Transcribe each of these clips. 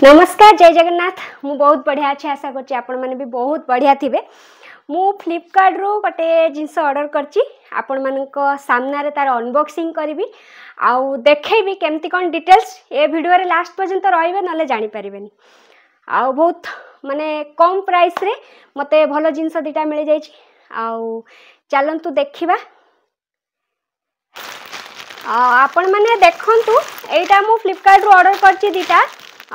नमस्कार जय जगन्नाथ मु बहुत बढ़िया अच्छे आशा करछि आपण माने भी बहुत बढ़िया थिबे। मु फ्लिपकार्ट रो गोटे जिंस ऑर्डर करछि आपण मानक सामना रे तार अनबॉक्सिंग करबी आउ देखैबी केमती कोन डिटेल्स ए वीडियो रे लास्ट पर्यंत रहिबे नले जानि परिबेनी। आउ बहुत माने कम प्राइस रे मते भलो जिंस दिटा मिल जाइछि आउ चलंतु देखिबा। आपण माने देखंतु एटा मु फ्लिपकार्ट रो ऑर्डर करछि दिटा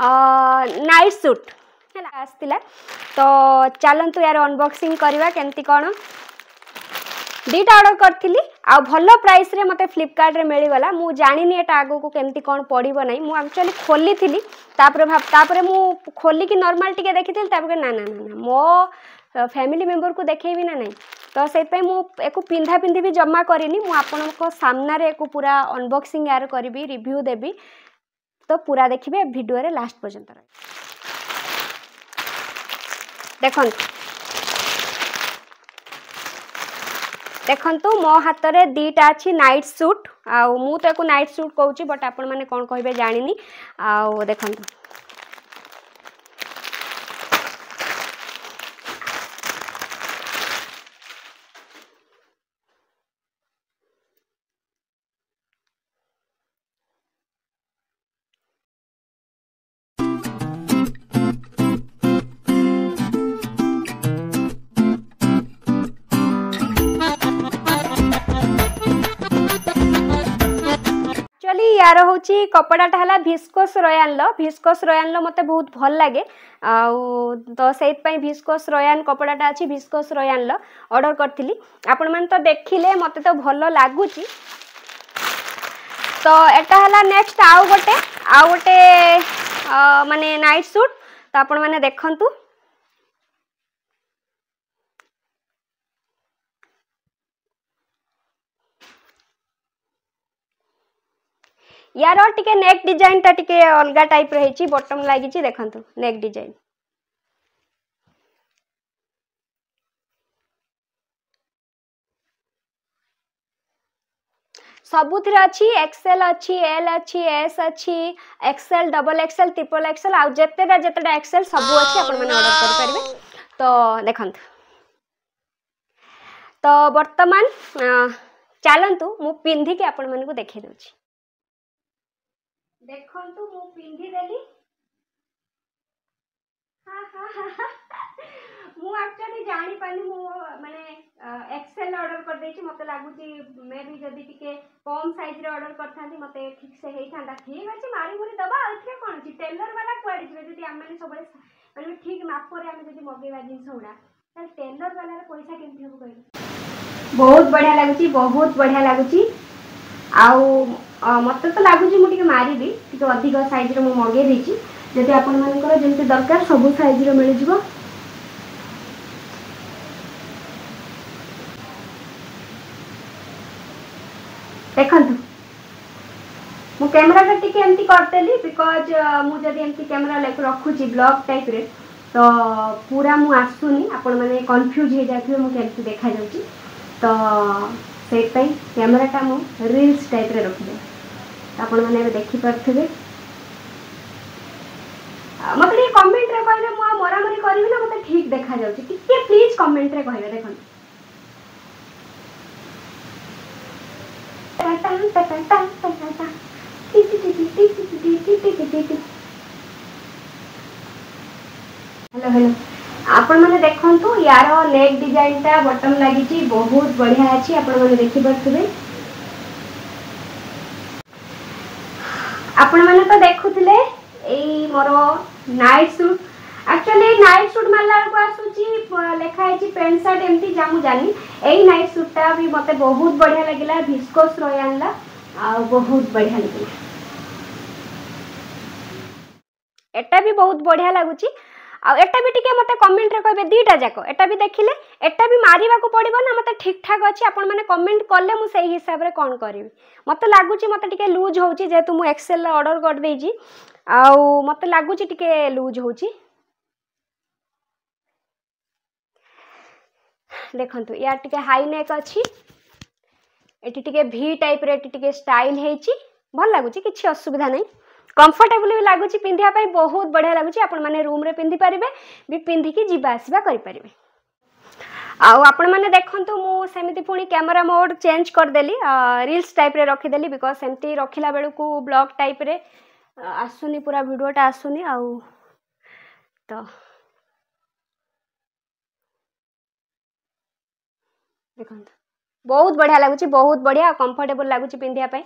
नाइट सूट आसला तो चलतु यार अनबॉक्सिंग करवा केमती कौन दीटा ऑर्डर करी आ भल प्राइस रे मते फ्लिपकार्ट रे मिलगला। मु जानी एटा आगो को केमती कौन पड़ो ना मु एक्चुअली खोली थी तापर मु खोली कि नॉर्मल टिके देखी ना ना ना मो फैमिली मेंबर को देखेबी ना नहीं तो से मु एको पिंधा पिंधि भी जमा करिनी मु आपनको सामना रे एको पूरा अनबॉक्सिंग यार करी रिव्यू देबी तो पूरा देखिए वीडियो रे लास्ट पर्यंत देखंतु मो हाथ रे दीटा अच्छी नाइट सूट आउ मु तो एको नाइट सूट कहूची बट आपण माने कोन कहबे जानिनी आउ देखंतु यार हूँ कपड़ाटा है भिस्कोस रयान मते बहुत भल लगे आउ तो से भिस्कोस रयान कपड़ाटा अच्छी भिस्कोस रयान ऑर्डर करी आपण मैंने तो देखिले मते तो भल लगुच तो एटा है नेक्स्ट आउ गोटे माने नाइट सूट तो आपण मैंने देखंतु यार टिके नेक डिजाइन टा टिके अलगा टाइप रही बटम लगी देखंतु नेक डिजाइन सबुथिर अच्छी एक्सेल अच्छी एल अच्छी एस अच्छी Excel double XL triple XL आउ जेतेटा एक्सेल सब अच्छी आपण माने ऑर्डर कर परिबे। तो देखंतु तो वर्तमान चलंतु मु पिंधी के आपण माने को देखै दउची देखंतु मु पिंधी देली मु एक्चुअली जानी पानी मु माने एक्सेल ऑर्डर कर देछि मते लागुची मे भी जदी टिके कम साइज रे ऑर्डर करथांती मते ठीक से हेई थांदा ठीक अछि मारी मुरी दबा एथे कोन छी टेलर वाला क्वाडी जे जदी हम माने सबले माने ठीक माप रे हम जदी मगेबा जिंस उडा त टेलर वाला रे पैसा केमथि हो कहली बहुत बढ़िया लागुची आउ मत तो लगुच मुझे मारिबी टी अधिक साइज रो मगे देछि जदि आपण मानकर जेमति दरकार सब साइज रो मिल जिवो। देखंतु मु कैमरा का टिके एमती करतेली बिकॉज मु जदि एमती कैमरा लाइक रखुची ब्लॉग टाइप रे तो पूरा मु आसुनी आपण माने कंफ्यूज हे जाथिबे मु केमती देखा जाउची तो से कैमराटा मु रील्स टाइप रे रखिदे आपण माने देखि परथिबे मते रे कमेंट रे कहले मु मरामरी करबी ना मते ठीक देखा जाउची टिके प्लीज कमेंट रे कहबे देखन हेलो हेलो आपण माने देखंतु यार नेक डिजाइन टा बटन लागी बहुत बढ़िया अछि आपण माने देखि परथिबे आपण माने तो देखुथिले एई मोरो night suit actually night suit मारला को आसुची लेखा है पेंट शर्ट एमती जामु जानी एई नाइट सूटटा भी मते बहुत बढ़िया लागिला भिस्कोस रयानला आ बहुत बढ़िया लागिला एटा भी बहुत बढ़िया लागुची आ एटा भी टिके मते कमेंट रे कहबे दीटा जाको एटा भी देखिले एटा भी मारिबा को पड़िबो ना मते ठीक ठाक अछि आपण माने कमेंट करले मु सही हिसाब रे कोन करबी मते लागुची मते टिके लूज होउची जेतु मु एक्सेल ऑर्डर कर देजी आ मते लागुची टिके लूज होउची देखंतु या टिके हाई नेक अछि एटी टिके भी टाइप रे टिके स्टाइल हेची भल लागुची किछि असुविधा नै कंफर्टेबल भी लगुच पिंधापी बहुत बढ़िया लगुच आपण मैंने रूम रे पिंधि पारे भी पिंधिकी जीवा आसवा करें आपण मैंने देखु मुझे पुणी कैमरा मोड चेंज करदेली रील्स टाइप रे रखीदेली बिकज सेमती रखिला बेलू को ब्लॉग टाइप रे आसुनी पूरा वीडियोटा आसुनी आउ तो देखो बहुत बढ़िया लगुच बहुत बढ़िया कंफर्टेबल लगुच पिंधापी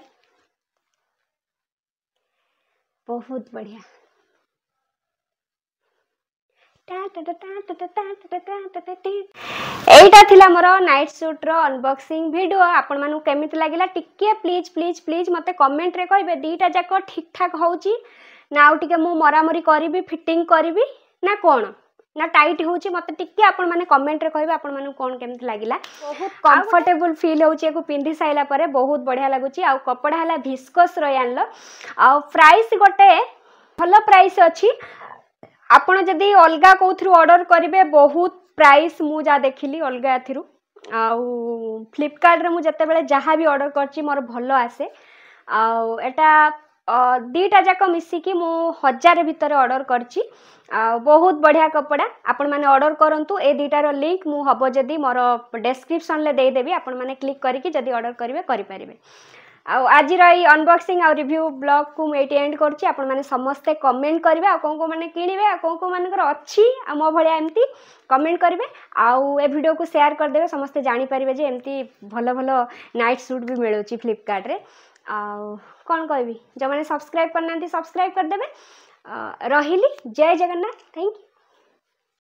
बहुत बढ़िया एटा थिला मोर नाइट सूट रो अनबॉक्सिंग वीडियो आपण मानु केमिति लागिला टिके प्लीज प्लीज प्लीज मते कमेंट रे कहबे दीटा जाक ठीक ठाक होउची ना आउ टिके मु मरामरी करबी फिटिंग करबी ना कोन ना टाइट होउची मते टिके आपण माने कमेंट रे कहबे आपण मानु कोन केमिति लागिला बहुत कंफर्टेबल फील होउची एको पिंधी साइला परे बहुत बढ़िया लागुची आ कपड़ा हला विस्कोस रो यानलो आ प्राइस गोटे भलो प्राइस अछि आपण जदि अलगा कोथरु ऑर्डर करिवे बहुत प्राइस मु जा देखिली अलगा थिरु आउ फ्लिपकार्ट रे मु जते बेले जहा भी ऑर्डर करची मोर भलो आसे आउ एटा दीटा जाक मिसिकी मु 1000 भितर ऑर्डर करची बहुत बढ़िया कपड़ा आपण माने ऑर्डर करंतु ए दीटार लिंक मु हबो जदि मोर डिस्क्रिप्शन ले दे देबी आपण माने क्लिक करिकि जदि ऑर्डर करिवे करि परिबे आज अनबॉक्सिंग और रिव्यू ब्लॉग को मुझे एंड करछि आपण माने समस्ते कमेंट करिवे आ को माने किनिवे आ को मानकर अछि आ मो भलिया एम्ति कमेंट करिवे आउ ए वीडियो को शेयर कर देबे समस्ते जानि परिबे जे एम्ति भलो भलो नाइट सूट भी मिलुछि फ्लिपकार्ट रे आउ कोन कहबी जो माने सब्सक्राइब करनांती सब्सक्राइब कर देबे रहिली जय जगन्नाथ थैंक यू।